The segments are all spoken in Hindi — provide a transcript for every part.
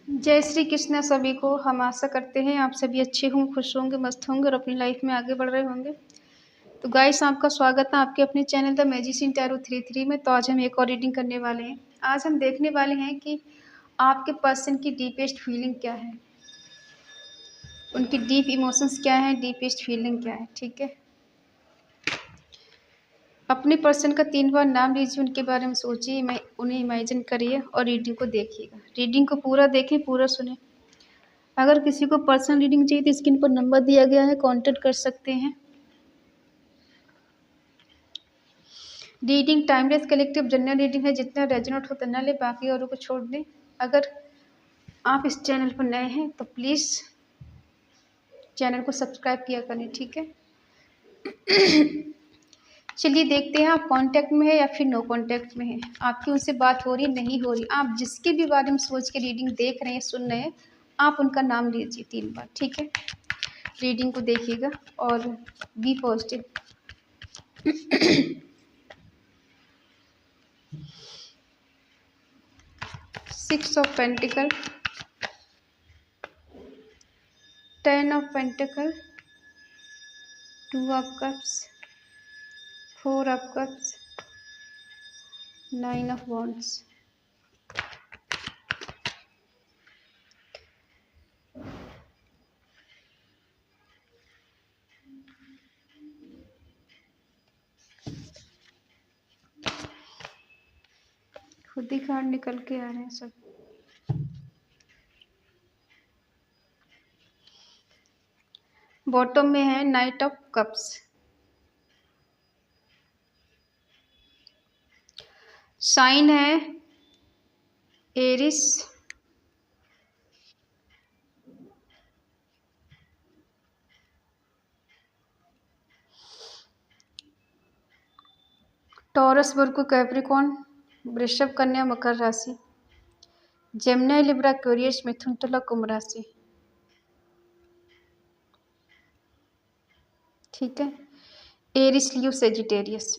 जय श्री कृष्ण सभी को। हम आशा करते हैं आप सभी अच्छे होंगे, खुश होंगे, मस्त होंगे और अपनी लाइफ में आगे बढ़ रहे होंगे। तो गाइस, आपका स्वागत है आपके अपने चैनल द मैजिशियन टैरो 33 में। तो आज हम एक और रीडिंग करने वाले हैं। आज हम देखने वाले हैं कि आपके पर्सन की डीपेस्ट फीलिंग क्या है, उनकी डीप इमोशंस क्या है, डीपेस्ट फीलिंग क्या है। ठीक है, अपने पर्सन का 3 बार नाम लीजिए, उनके बारे में सोचिए, मैं उन्हें इमेजिन करिए और रीडिंग को देखिएगा। रीडिंग को पूरा देखें, पूरा सुने। अगर किसी को पर्सनल रीडिंग चाहिए तो स्क्रीन पर नंबर दिया गया है, कांटेक्ट कर सकते हैं। Reading timeless collective general reading है, जितना रेजोनेट हो उतना ले, बाकी औरों को छोड़ दें। अगर आप इस चैनल पर नए हैं तो प्लीज़ चैनल को सब्सक्राइब किया करें। ठीक है, चलिए देखते हैं आप कांटेक्ट में है या फिर नो कांटेक्ट में है, आपकी उनसे बात हो रही नहीं हो रही। आप जिसके भी बारे में सोच के रीडिंग देख रहे हैं, सुन रहे हैं, आप उनका नाम लीजिए 3 बार। ठीक है, रीडिंग को देखिएगा और be positive. 6 of pentacle, 10 of pentacle, 2 of cups, 4 of cups, 9 of wands. खुद ही कार्ड निकल के आ रहे हैं सब। बॉटम में है नाइट ऑफ कप्स। साइन है एरिस, टॉरस, वर्गो, कैप्रिकॉर्न, वृषभ, कन्या, मकर राशि, जेमिनी, लिब्रा, एक्वेरियस, मिथुन, तुला, कुंभ राशि। ठीक है, एरिस, लियो, सेजिटेरियस,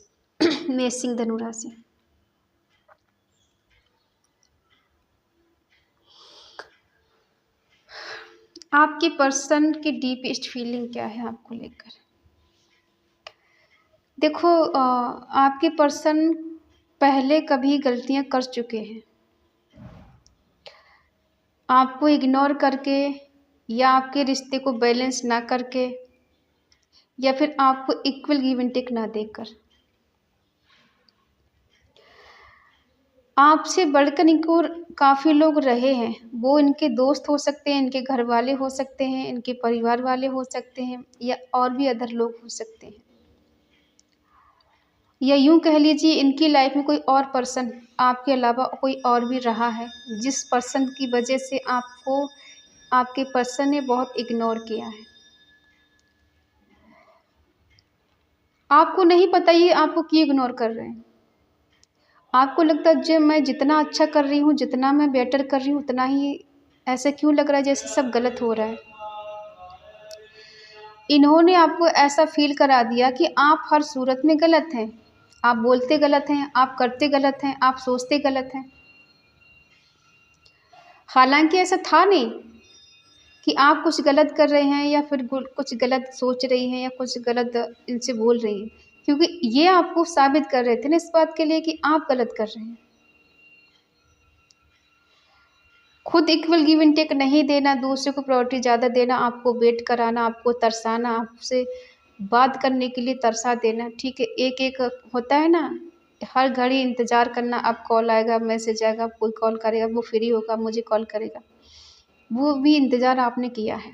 मेष, सिंह, धनु राशि। आपके पर्सन की डीपेस्ट फीलिंग क्या है आपको लेकर। देखो, आपके पर्सन पहले कभी गलतियां कर चुके हैं, आपको इग्नोर करके या आपके रिश्ते को बैलेंस ना करके या फिर आपको इक्वल गिव एंड टेक ना देकर। आपसे बढ़कर इनको काफ़ी लोग रहे हैं। वो इनके दोस्त हो सकते हैं, इनके घर वाले हो सकते हैं, इनके परिवार वाले हो सकते हैं, या और भी अदर लोग हो सकते हैं, या यूं कह लीजिए इनकी लाइफ में कोई और पर्सन आपके अलावा कोई और भी रहा है, जिस पर्सन की वजह से आपको आपके पर्सन ने बहुत इग्नोर किया है। आपको नहीं पता ये आपको क्यों इग्नोर कर रहे हैं। आपको लगता है जब मैं जितना अच्छा कर रही हूँ, जितना मैं बेटर कर रही हूँ, उतना ही ऐसा क्यों लग रहा है जैसे सब गलत हो रहा है। इन्होंने आपको ऐसा फील करा दिया कि आप हर सूरत में गलत हैं, आप बोलते गलत हैं, आप करते गलत हैं, आप सोचते गलत हैं। हालांकि ऐसा था नहीं कि आप कुछ गलत कर रहे हैं या फिर कुछ गलत सोच रही हैं या कुछ गलत इनसे बोल रही हैं, क्योंकि ये आपको साबित कर रहे थे ना इस बात के लिए कि आप गलत कर रहे हैं। खुद इक्वल गिव एंड टेक नहीं देना, दूसरे को प्रायोरिटी ज़्यादा देना, आपको वेट कराना, आपको तरसाना, आपसे बात करने के लिए तरसा देना। ठीक है, एक एक होता है ना, हर घड़ी इंतज़ार करना, अब कॉल आएगा, मैसेज आएगा, कोई कॉल करेगा, वो फ्री होगा, मुझे कॉल करेगा, वो भी इंतज़ार आपने किया है।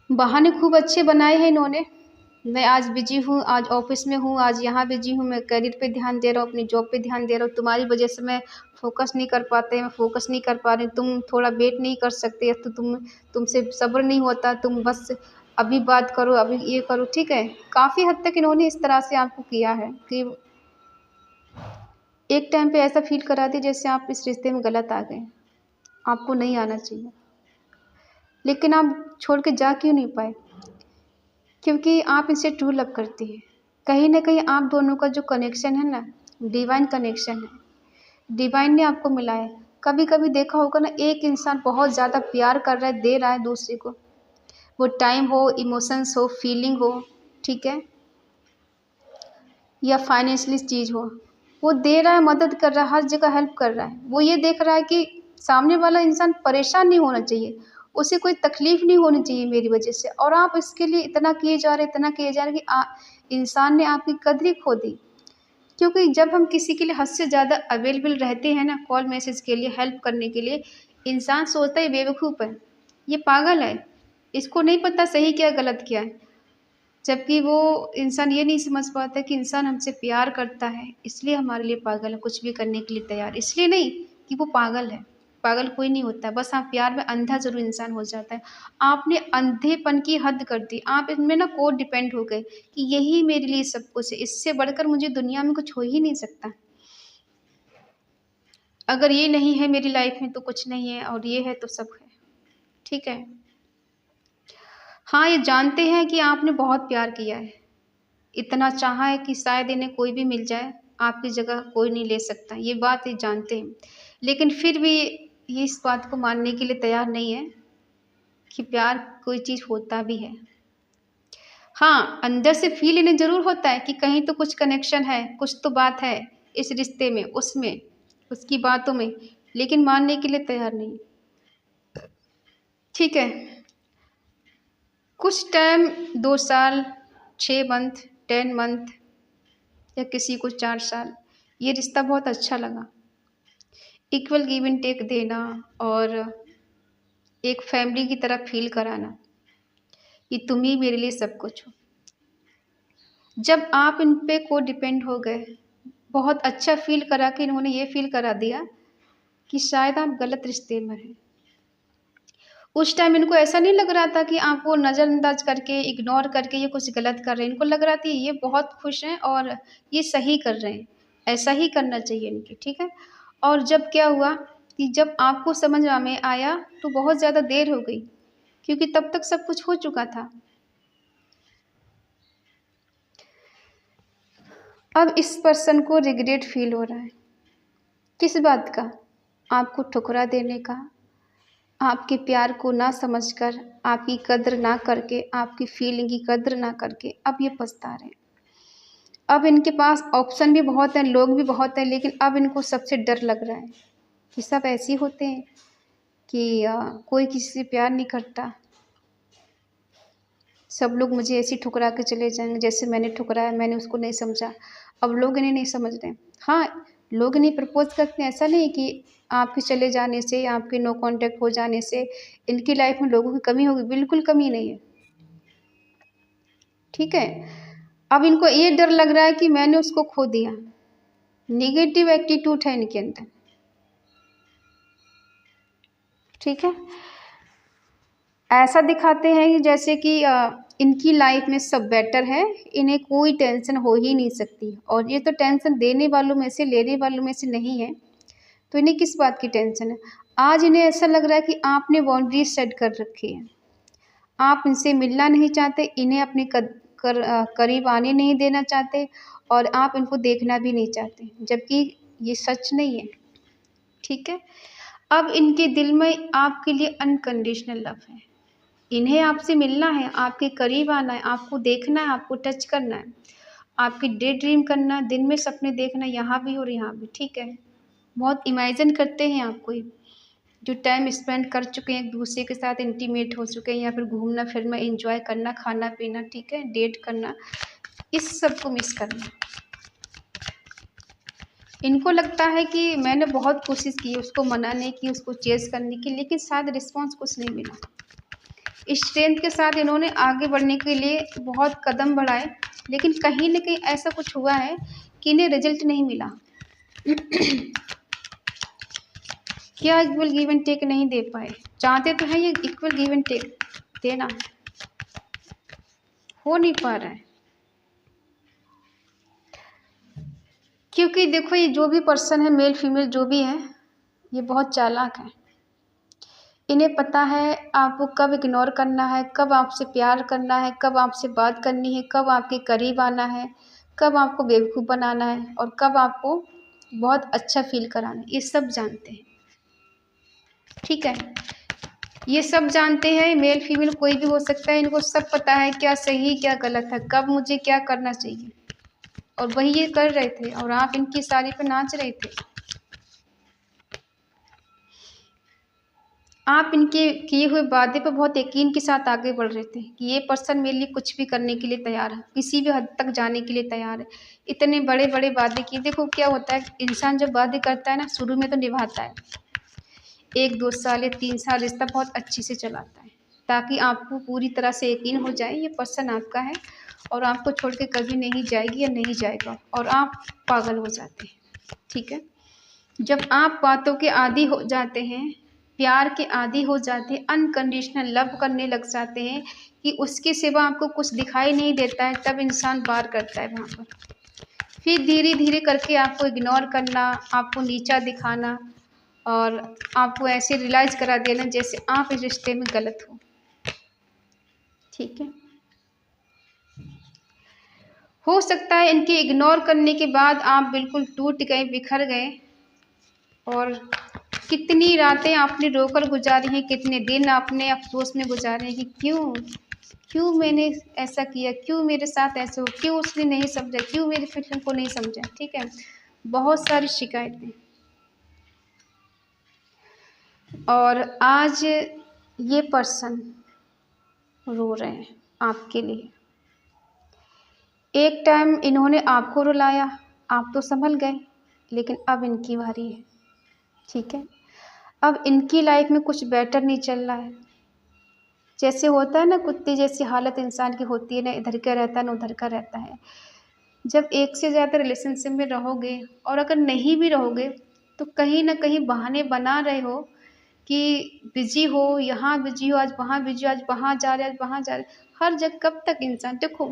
बहाने खूब अच्छे बनाए हैं इन्होंने। मैं आज बिजी हूँ, आज ऑफिस में हूँ, आज यहाँ बिजी हूँ, मैं करियर पे ध्यान दे रहा हूँ, अपनी जॉब पे ध्यान दे रहा हूँ, तुम्हारी वजह से मैं फोकस नहीं कर पाते, मैं फोकस नहीं कर पा रही, तुम थोड़ा वेट नहीं कर सकते, तो तुमसे सब्र नहीं होता, तुम बस अभी बात करो, अभी ये करो। ठीक है, काफ़ी हद तक इन्होंने इस तरह से आपको किया है कि एक टाइम पे ऐसा फील करा दिया जैसे आप इस रिश्ते में गलत आ गए, आपको नहीं आना चाहिए। लेकिन आप छोड़ के जा क्यों नहीं पाए? क्योंकि आप इनसे ट्रू लव करती हैं। कहीं ना कहीं आप दोनों का जो कनेक्शन है ना, डिवाइन कनेक्शन है। डिवाइन ने आपको मिला है। कभी कभी देखा होगा ना, एक इंसान बहुत ज़्यादा प्यार कर रहा है, दे रहा है दूसरे को, वो टाइम हो, इमोशंस हो, फीलिंग हो, ठीक है, या फाइनेंशियली चीज़ हो, वो दे रहा है, मदद कर रहा है, हर जगह हेल्प कर रहा है। वो ये देख रहा है कि सामने वाला इंसान परेशान नहीं होना चाहिए, उसे कोई तकलीफ़ नहीं होनी चाहिए मेरी वजह से, और आप इसके लिए इतना किए जा रहे, इतना किए जा रहे कि इंसान ने आपकी कदर ही खो दी। क्योंकि जब हम किसी के लिए हद से ज़्यादा अवेलेबल रहते हैं ना, कॉल मैसेज के लिए, हेल्प करने के लिए, इंसान सोचता है बेवकूफ़ है, ये पागल है, इसको नहीं पता सही क्या गलत क्या है। जबकि वो इंसान ये नहीं समझ पाता कि इंसान हमसे प्यार करता है, इसलिए हमारे लिए पागल है, कुछ भी करने के लिए तैयार, इसलिए नहीं कि वो पागल है। पागल कोई नहीं होता है, बस हाँ, प्यार में अंधा ज़रूर इंसान हो जाता है। आपने अंधेपन की हद कर दी, आप इनमें ना को डिपेंड हो गए कि यही मेरे लिए सब कुछ है, इससे बढ़कर मुझे दुनिया में कुछ हो ही नहीं सकता। अगर ये नहीं है मेरी लाइफ में तो कुछ नहीं है, और ये है तो सब है, ठीक है। हाँ, ये जानते हैं कि आपने बहुत प्यार किया है, इतना चाहा है कि शायद इन्हें कोई भी मिल जाए, आपकी जगह कोई नहीं ले सकता, ये बात ये जानते हैं। लेकिन फिर भी ये इस बात को मानने के लिए तैयार नहीं है कि प्यार कोई चीज़ होता भी है। हाँ, अंदर से फ़ील इन्हें ज़रूर होता है कि कहीं तो कुछ कनेक्शन है, कुछ तो बात है इस रिश्ते में, उसमें, उसकी बातों में, लेकिन मानने के लिए तैयार नहीं, ठीक है। कुछ टाइम, 2 साल, 6 मंथ, 10 मंथ, या किसी को 4 साल, ये रिश्ता बहुत अच्छा लगा। इक्वल गिव एंड टेक देना, और एक फैमिली की तरह फ़ील कराना कि तुम ही मेरे लिए सब कुछ हो। जब आप इन पे को डिपेंड हो गए, बहुत अच्छा फ़ील करा के इन्होंने ये फ़ील करा दिया कि शायद आप गलत रिश्ते में हैं। उस टाइम इनको ऐसा नहीं लग रहा था कि आप वो नज़रअंदाज करके, इग्नोर करके ये कुछ गलत कर रहे हैं। इनको लग रहा था ये बहुत खुश हैं और ये सही कर रहे हैं, ऐसा ही करना चाहिए इनके, ठीक है। और जब क्या हुआ कि जब आपको समझ में आया तो बहुत ज़्यादा देर हो गई, क्योंकि तब तक सब कुछ हो चुका था। अब इस पर्सन को रिग्रेट फील हो रहा है। किस बात का? आपको ठुकरा देने का, आपके प्यार को ना समझकर, आपकी कद्र ना करके, आपकी फीलिंग की कद्र ना करके अब ये पछता रहे हैं। अब इनके पास ऑप्शन भी बहुत हैं, लोग भी बहुत हैं, लेकिन अब इनको सबसे डर लग रहा है कि सब ऐसे ही होते हैं कि कोई किसी से प्यार नहीं करता, सब लोग मुझे ऐसे ही ठुकरा के चले जाएंगे जैसे मैंने ठुकराया, मैंने उसको नहीं समझा। अब लोग इन्हें नहीं समझ रहे। हाँ, लोग इन्हें प्रपोज करते हैं, ऐसा नहीं कि आपके चले जाने से, आपके नो कांटेक्ट हो जाने से इनकी लाइफ में लोगों की कमी होगी, बिल्कुल कमी नहीं है, ठीक है। अब इनको ये डर लग रहा है कि मैंने उसको खो दिया, नेगेटिव एटीट्यूड है इनके अंदर, ठीक है। ऐसा दिखाते हैं कि जैसे कि इनकी लाइफ में सब बेटर है, इन्हें कोई टेंशन हो ही नहीं सकती, और ये तो टेंशन देने वालों में से, लेने वालों में से नहीं है, तो इन्हें किस बात की टेंशन है। आज इन्हें ऐसा लग रहा है कि आपने बाउंड्रीज सेट कर रखी है, आप इनसे मिलना नहीं चाहते, इन्हें अपने करीब आने नहीं देना चाहते, और आप इनको देखना भी नहीं चाहते, जबकि ये सच नहीं है, ठीक है। अब इनके दिल में आपके लिए अनकंडीशनल लव है, इन्हें आपसे मिलना है, आपके करीब आना है, आपको देखना है, आपको टच करना है, आपकी डे ड्रीम करना है, दिन में सपने देखना, यहाँ भी और यहाँ भी, ठीक है। बहुत इमेजिन करते हैं आपको ही, जो टाइम स्पेंड कर चुके हैं एक दूसरे के साथ, इंटीमेट हो चुके हैं, या फिर घूमना फिरना, एंजॉय करना, खाना पीना, ठीक है, डेट करना, इस सब को मिस करना। इनको लगता है कि मैंने बहुत कोशिश की उसको मनाने की, उसको चेज़ करने की, लेकिन शायद रिस्पॉन्स कुछ नहीं मिला। स्ट्रेंथ के साथ इन्होंने आगे बढ़ने के लिए बहुत कदम बढ़ाए, लेकिन कहीं न कहीं ऐसा कुछ हुआ है कि इन्हें रिजल्ट नहीं मिला। क्या इक्वल गिव एंड टेक नहीं दे पाए, चाहते तो हैं ये इक्वल गिव एंड टेक देना, हो नहीं पा रहा है। क्योंकि देखो, ये जो भी पर्सन है, मेल फीमेल जो भी है, ये बहुत चालाक है। इन्हें पता है आपको कब इग्नोर करना है, कब आपसे प्यार करना है, कब आपसे बात करनी है, कब आपके करीब आना है, कब आपको बेवकूफ़ बनाना है, और कब आपको बहुत अच्छा फील कराना, ये सब जानते हैं, ठीक है। ये सब जानते हैं, मेल फीमेल कोई भी हो सकता है, इनको सब पता है क्या सही क्या गलत है, कब मुझे क्या करना चाहिए, और वही ये कर रहे थे और आप इनकी साड़ी पे नाच रहे थे। आप इनके किए हुए वादे पर बहुत यकीन के साथ आगे बढ़ रहे थे कि ये पर्सन मेरे लिए कुछ भी करने के लिए तैयार है, किसी भी हद तक जाने के लिए तैयार है। इतने बड़े बड़े वादे किए। देखो क्या होता है, इंसान जब वादे करता है ना, शुरू में तो निभाता है, 1-2 साल या 3 साल रिश्ता बहुत अच्छे से चलाता है, ताकि आपको पूरी तरह से यकीन हो जाए ये पर्सन आपका है और आपको छोड़ के कभी नहीं जाएगी या नहीं जाएगा, और आप पागल हो जाते हैं, ठीक है। जब आप बातों के आदी हो जाते हैं, प्यार के आदी हो जाते हैं, अनकंडीशनल लव करने लग जाते हैं कि उसके सिवा आपको कुछ दिखाई नहीं देता है, तब इंसान वार करता है वहाँ पर। फिर धीरे धीरे करके आपको इग्नोर करना, आपको नीचा दिखाना और आपको ऐसे रियलाइज़ करा देना जैसे आप इस रिश्ते में गलत हो, ठीक है। हो सकता है इनके इग्नोर करने के बाद आप बिल्कुल टूट गए, बिखर गए, और कितनी रातें आपने रोकर गुजारी हैं, कितने दिन आपने अफ़सोस में गुजारे हैं कि क्यों मैंने ऐसा किया, क्यों मेरे साथ ऐसे हो, क्यों उसने नहीं समझा, क्यों मेरी फीलिंग को नहीं समझा, ठीक है। बहुत सारी शिकायतें, और आज ये पर्सन रो रहे हैं आपके लिए। एक टाइम इन्होंने आपको रुलाया, आप तो संभल गए, लेकिन अब इनकी बारी है, ठीक है। अब इनकी लाइफ में कुछ बेटर नहीं चल रहा है। जैसे होता है ना, कुत्ते जैसी हालत इंसान की होती है, ना इधर का रहता है ना उधर का रहता है। जब एक से ज़्यादा रिलेशनशिप में रहोगे, और अगर नहीं भी रहोगे, तो कहीं ना कहीं बहाने बना रहे हो कि बिजी हो, यहाँ बिजी हो, आज वहाँ बिजी हो, आज वहाँ जा रहे, आज वहाँ जा रहे, हर जगह। कब तक इंसान, देखो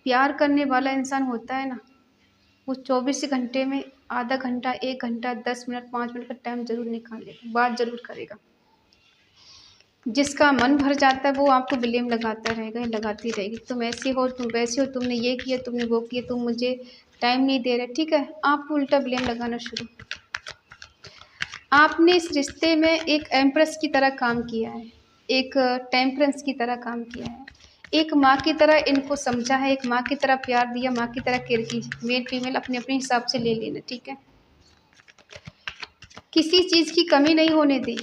प्यार करने वाला इंसान होता है ना, वो 24 घंटे में आधा घंटा, 1 घंटा, 10 मिनट, 5 मिनट का टाइम ज़रूर निकालेगा, बात ज़रूर करेगा। जिसका मन भर जाता है वो आपको ब्लेम लगाता रहेगा, लगाती रहेगी, तुम ऐसे हो, तुम वैसे हो, तुमने ये किया, तुमने वो किया, तुम मुझे टाइम नहीं दे रहे, ठीक है। आपको उल्टा ब्लेम लगाना शुरू। आपने इस रिश्ते में एक एम्प्रेस की तरह काम किया है, एक टेम्परेंस की तरह काम किया है, एक माँ की तरह इनको समझा है, एक माँ की तरह प्यार दिया, माँ की तरह केयर की। मेल फीमेल अपने अपने हिसाब से ले लेना, ठीक है। किसी चीज़ की कमी नहीं होने दी,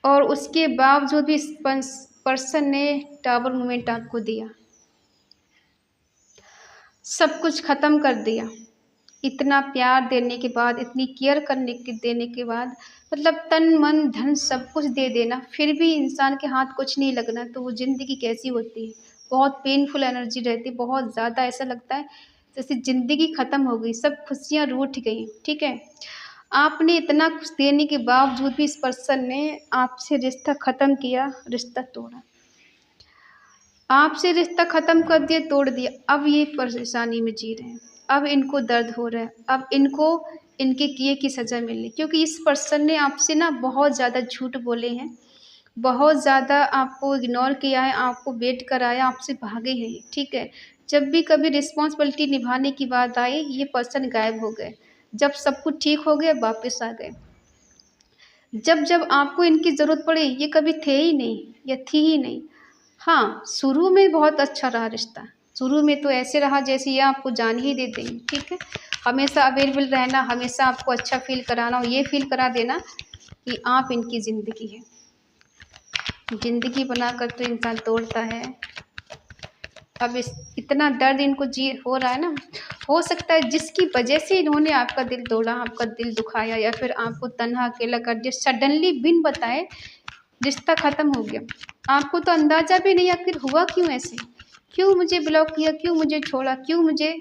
और उसके बावजूद भी इस पर्सन ने टावर मोमेंट आपको दिया, सब कुछ ख़त्म कर दिया। इतना प्यार देने के बाद, इतनी केयर देने के बाद, मतलब तन मन धन सब कुछ दे देना, फिर भी इंसान के हाथ कुछ नहीं लगना, तो वो ज़िंदगी कैसी होती है। बहुत पेनफुल एनर्जी रहती है, बहुत ज़्यादा ऐसा लगता है जैसे ज़िंदगी ख़त्म हो गई, सब खुशियाँ रूठ गई, ठीक है। आपने इतना कुछ देने के बावजूद भी इस पर्सन ने आपसे रिश्ता ख़त्म किया, रिश्ता तोड़ा, आपसे रिश्ता ख़त्म कर दिया, तोड़ दिया। अब ये परेशानी में जी रहे हैं, अब इनको दर्द हो रहा है, अब इनको इनके किए की सज़ा मिल रही, क्योंकि इस पर्सन ने आपसे ना बहुत ज़्यादा झूठ बोले हैं, बहुत ज़्यादा आपको इग्नोर किया है, आपको वेट कराया, आपसे भागे हैं, ठीक है। जब भी कभी रिस्पॉन्सिबिलिटी निभाने की बात आई, ये पर्सन गायब हो गए। जब सब कुछ ठीक हो गया, वापस आ गए। जब जब आपको इनकी ज़रूरत पड़ी, ये कभी थे ही नहीं या थी ही नहीं। हाँ, शुरू में बहुत अच्छा रहा रिश्ता, शुरू में तो ऐसे रहा जैसे ये आपको जान ही दे देंगे, ठीक है। हमेशा अवेलेबल रहना, हमेशा आपको अच्छा फ़ील कराना, और ये फ़ील करा देना कि आप इनकी ज़िंदगी है। ज़िंदगी बनाकर तो इंसान तोड़ता है। अब इतना दर्द इनको जी हो रहा है ना, हो सकता है जिसकी वजह से इन्होंने आपका दिल तोड़ा, आपका दिल दुखाया, या फिर आपको तन्हा अकेला कर दिया, सडनली बिन बताए रिश्ता ख़त्म हो गया। आपको तो अंदाज़ा भी नहीं आखिर हुआ क्यों ऐसे, क्यों मुझे ब्लॉक किया, क्यों मुझे छोड़ा, क्यों मुझे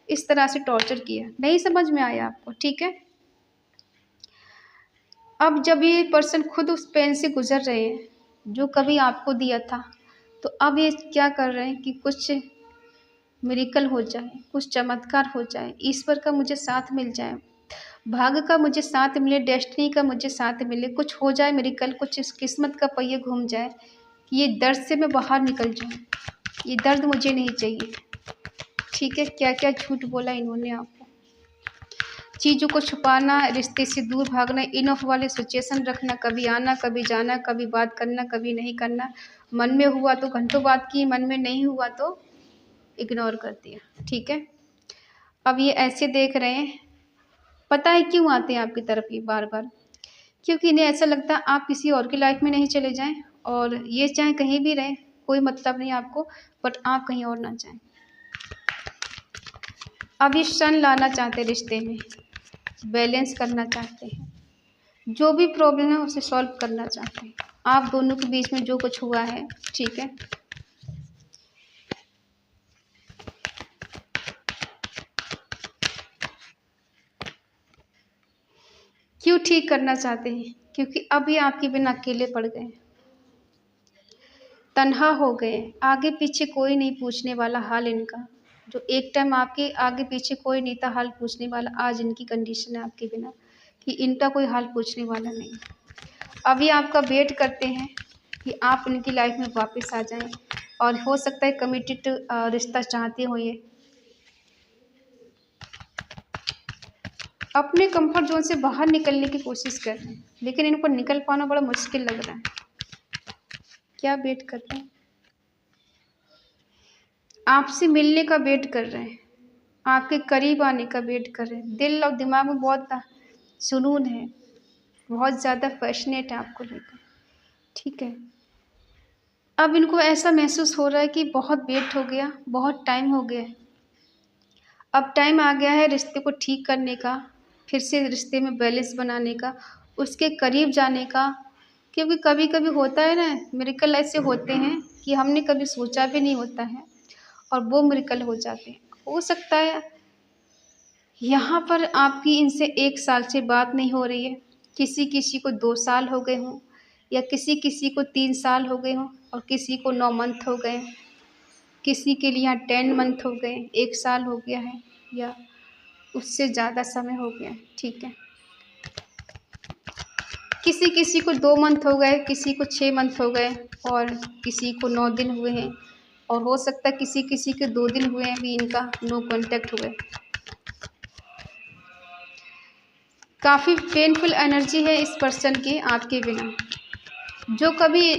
इस तरह से टॉर्चर किया, नहीं समझ में आया आपको, ठीक है। अब जब ये पर्सन खुद उस पेन से गुजर रहे हैं जो कभी आपको दिया था, तो अब ये क्या कर रहे हैं कि कुछ मिरेकल हो जाए, कुछ चमत्कार हो जाए, ईश्वर का मुझे साथ मिल जाए, भाग्य का मुझे साथ मिले, डेस्टिनी का मुझे साथ मिले, कुछ हो जाए मिरेकल, कुछ इस किस्मत का पहिया घूम जाए कि ये दर्द से मैं बाहर निकल जाऊँ, ये दर्द मुझे नहीं चाहिए, ठीक है। क्या क्या झूठ बोला इन्होंने आपको, चीज़ों को छुपाना, रिश्ते से दूर भागना, इन ऑफ वाले सिचुएशन रखना, कभी आना कभी जाना, कभी बात करना कभी नहीं करना, मन में हुआ तो घंटों बात की, मन में नहीं हुआ तो इग्नोर कर दिया। ठीक है, अब ये ऐसे देख रहे हैं, पता है क्यों आते हैं आपकी तरफ ये बार बार? क्योंकि इन्हें ऐसा लगता है आप किसी और की लाइफ में नहीं चले जाएं, और ये चाहे कहीं भी रहें, कोई मतलब नहीं आपको, बट आप कहीं और ना जाएं। अब ये सन लाना चाहते हैं रिश्ते में, बैलेंस करना चाहते हैं, जो भी प्रॉब्लम है उसे सॉल्व करना चाहते हैं। आप दोनों के बीच में जो कुछ हुआ है, ठीक है, क्यों ठीक करना चाहते हैं? क्योंकि अब ये आपके बिना अकेले पड़ गए, तन्हा हो गए, आगे पीछे कोई नहीं पूछने वाला हाल इनका। जो एक टाइम आपके आगे पीछे कोई नहीं था हाल पूछने वाला, आज इनकी कंडीशन है आपके बिना कि इनका कोई हाल पूछने वाला नहीं। अभी आपका वेट करते हैं कि आप इनकी लाइफ में वापस आ जाएं, और हो सकता है कमिटेड रिश्ता चाहते हो ये। अपने कंफर्ट जोन से बाहर निकलने की कोशिश कर रहे हैं, लेकिन इनको निकल पाना बड़ा मुश्किल लग रहा है। क्या वेट कर रहे हैं? आपसे मिलने का वेट कर रहे हैं, आपके करीब आने का वेट कर रहे हैं। दिल और दिमाग में बहुत जुनून है, बहुत ज़्यादा पैशनेट है आपको लेकर। ठीक है, अब इनको ऐसा महसूस हो रहा है कि बहुत वेट हो गया, बहुत टाइम हो गया है, अब टाइम आ गया है रिश्ते को ठीक करने का, फिर से रिश्ते में बैलेंस बनाने का, उसके करीब जाने का। क्योंकि कभी कभी होता है ना, मिरेकल ऐसे होते हैं कि हमने कभी सोचा भी नहीं होता है, और वो मिरेकल हो जाते हैं। हो सकता है यहाँ पर आपकी इनसे 1 साल से बात नहीं हो रही है, किसी किसी को 2 साल हो गए हों, या किसी किसी को 3 साल हो गए हों, और किसी को 9 मंथ हो गए, किसी के लिए यहाँ 10 मंथ हो गए, 1 साल हो गया है, या उससे ज़्यादा समय हो गया है। ठीक है, किसी किसी को 2 मंथ हो गए, किसी को 6 मंथ हो गए, और किसी को 9 दिन हुए हैं, और हो सकता है किसी किसी के 2 दिन हुए हैं भी, इनका नो कांटेक्ट हुए। काफ़ी पेनफुल एनर्जी है इस पर्सन की आपके बिना। जो कभी